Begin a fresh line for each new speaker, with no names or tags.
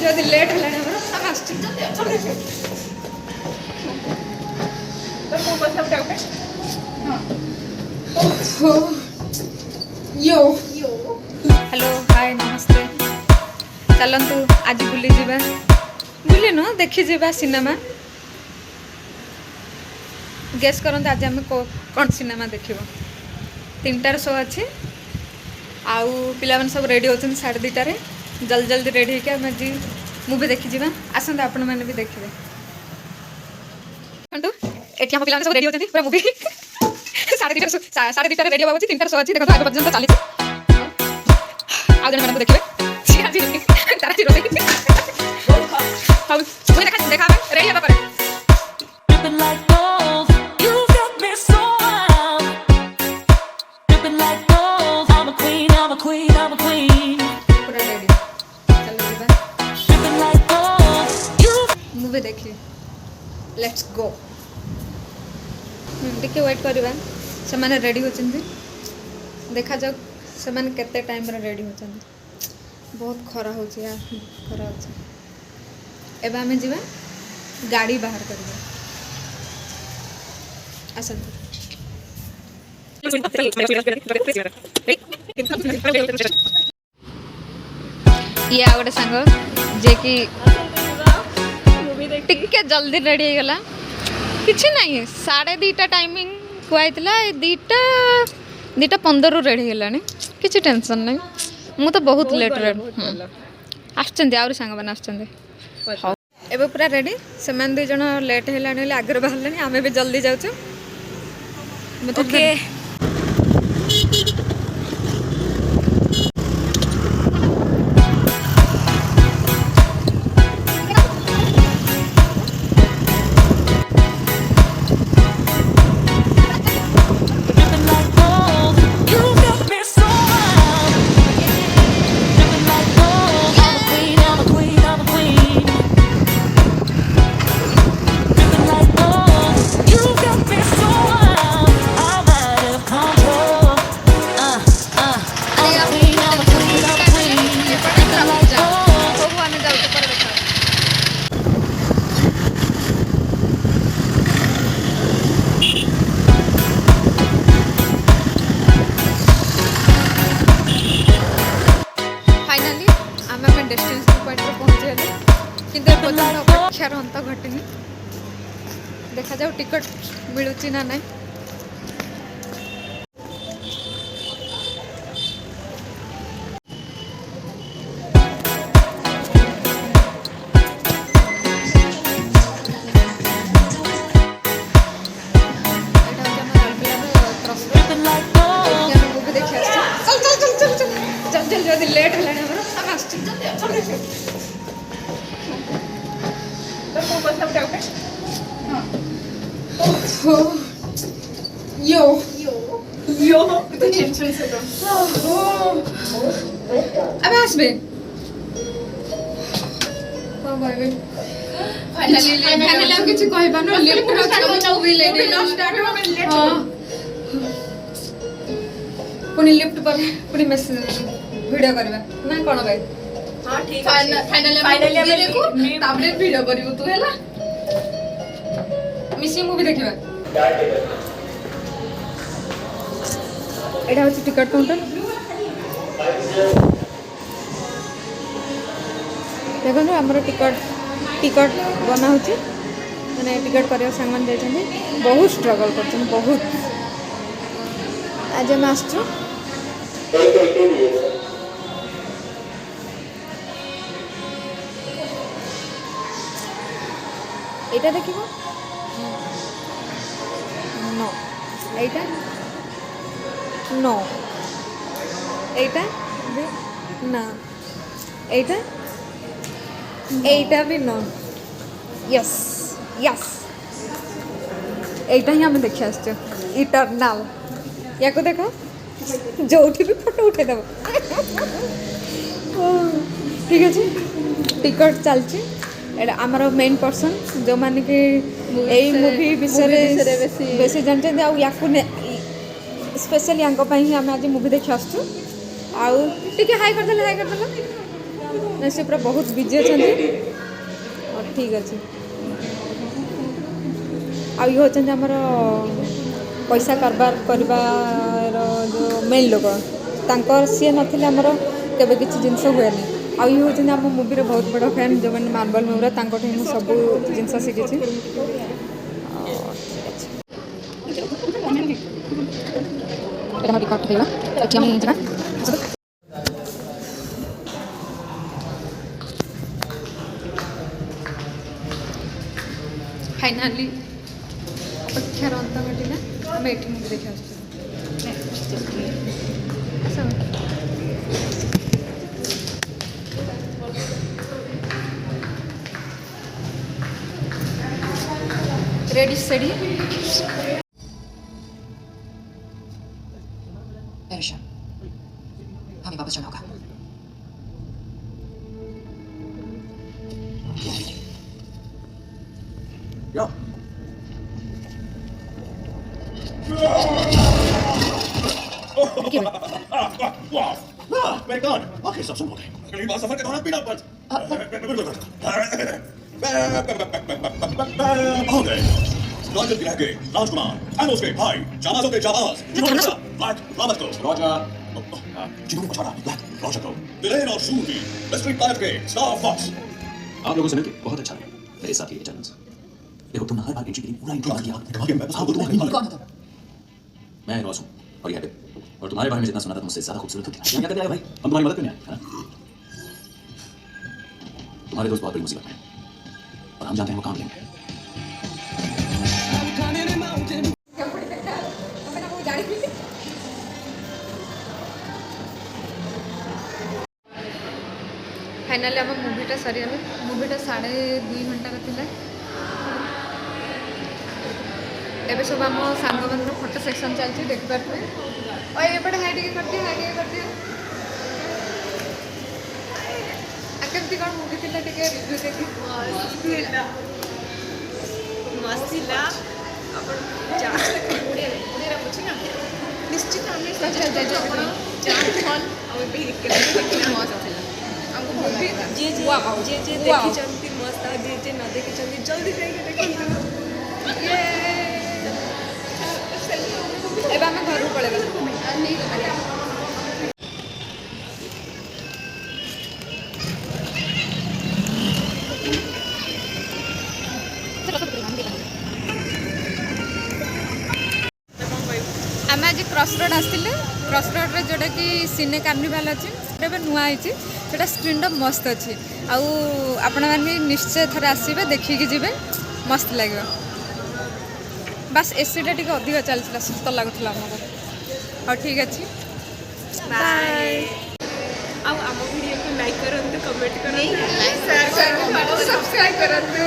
जल्दी लेट है हम आसुच यो हेलो हाय नमस्ते चलतु आज बुली जावा बुली नु देखी जावा सिनेमा गेस करते आज आम कौन सिनेमा देखिबो 3टार शो अच्छी आउ पिला सब रेडी होती 2:30 जल्दी जल्दी रेडी होकर आम जी मुवी देखी जावा आसते आपण मैंने भी देखिए ये पिला सब रेडी होती पूरा मुवी 2:30 रेडी होगा 3टार शो अच्छी देखो आगे पर्यटन चली आज मैडम देखिए देखा रेडी होगा मुवी देखिए लेट्स गो टिके वेट करवा से माने रेडी होचंदी देखा जाओ से माने केते टाइम रे रेडी होचंदी बहुत खरा होची यार खरा होची एबा हमें जीवा गाड़ी बाहर करबा आसन ये आ गोटे सांग जे कि टिके जल्दी रेडी हो गला किछि नहीं 2:30 टाइमिंग कुआई 2:15 रेडी होलानी किछि टेंशन नहीं मु तो बहुत लेट रेडी आछंदी आउरी सांग बना आछंदी एबे पूरा रेडी सेमान दे जण लेट हेलानी आगर बाहरलानी आमे भी जल्दी जाउछु ओके डेस्टिनेशन पॉइंट पर पहुँचे किंतु अपेक्षार अंत घटनी देखा जाऊ टिकट मिलूची ना नहीं जल्दी लेट है यो यो तो टेंशन से तो अबे आसबे हां भाई फाइनली हम किछ कहबा न लेफ्ट मूवी ले दे स्टार्ट हो लेट पुनी लिफ्ट पर पुनी मैसेज वीडियो करबा ना कोन भाई हां ठीक है फाइनली हम देखो ताबले वीडियो करियो तू हैला मिसी मूवी देखिबा एटा होची टिकट काउंटर देखो हमर टिकट बना होची माने टिकट करियो संगमन जाइछन बहुत स्ट्रगल करछन बहुत आज मास्टर एटा देखिबो नो एटा नो एटा भी ना एटा एटा भी नो यस यस एटा ही हम देखि आछो इटरनल याको देखो जोठी भी फोटो उठे देबो ठीक है टिकट चलची आमर मेन पर्सन जो माने कि यही मूवी विषय बेसी जानते या स्पेशली यहाँ आम आज मूवी देखी आसु आउ हाई कर ना से पूरा बहुत बिजी अच्छा और ठीक अच्छे आई होचन हमर पैसा कारबार कर जो मेन लोक तांकर सी नथिले हमर केबे किछि जिनस हुए नहीं आई होचन हम मूवी रे बहुत बड़ फैन जो मैंने मार्बल मूवी तांको ठे सब जिनस शिखी फाइनाली अपेक्षार अंत घटिला आम ये मुझे देखा रेडी स्टडी
ऐशा हमें वापस जाना होगा
Ja. Wow! Very good. Okay, सब सुन गए। अगली बार सफर के दौरान पीना मत। हो गए। राजन की रह राजकुमार, एनोस के भाई, जाबाजों के जाबाज, ब्लैक रॉबर्ट को, रॉजर, जिन्होंने पछाड़ा, ब्लैक रॉजर को, डिलेन और शूटी, मिस्ट्री प्लैनेट के, स्टार फॉक्स। आप लोगों से मिलकर बहुत अच्छा लगा। मेरे साथी एटर्नल्स। देखो तुम हर बार एंट्री के लिए पूरा इंट्रो किया दिमाग में बस आपको तुम्हारी कौन है मैं नवाज हूं और ये और तुम्हारे बारे में जितना सुना था तुमसे ज्यादा खूबसूरत होती है क्या करते आए भाई हम तुम्हारी मदद करने आए हैं तुम्हारे दोस्त बहुत बड़ी मुसीबत में और हम जानते हैं वो काम लेंगे
फाइनाली आम मुवीटा सरीगला मुवीटा 2.5 घंटा का एबे सब आम सांग मान फोटो सेक्शन चलती देखिपारे और एपटे हाई टे करती केमती कौन मुवी थी रिव्यू देखी
मस्त निश्चित जे देखी मस्त जे न देखी जल्दी देखी
एबे आम घर पलैबा आम आज क्रॉस रोड आसते क्रॉस रोड रे जोटा कि सिने कार्निवाल अच्छी नुआ होता स्क्रीन मस्त अच्छी आपण मैंने निश्चय थे आसवे देखिकी जी मस्त लगे बस एसीटा टी अधिक चलता सुस्त लगुला आमको और ठीक अच्छे बाय
आम वीडियो को लाइक करते कमेंट करते
सब्सक्राइब करते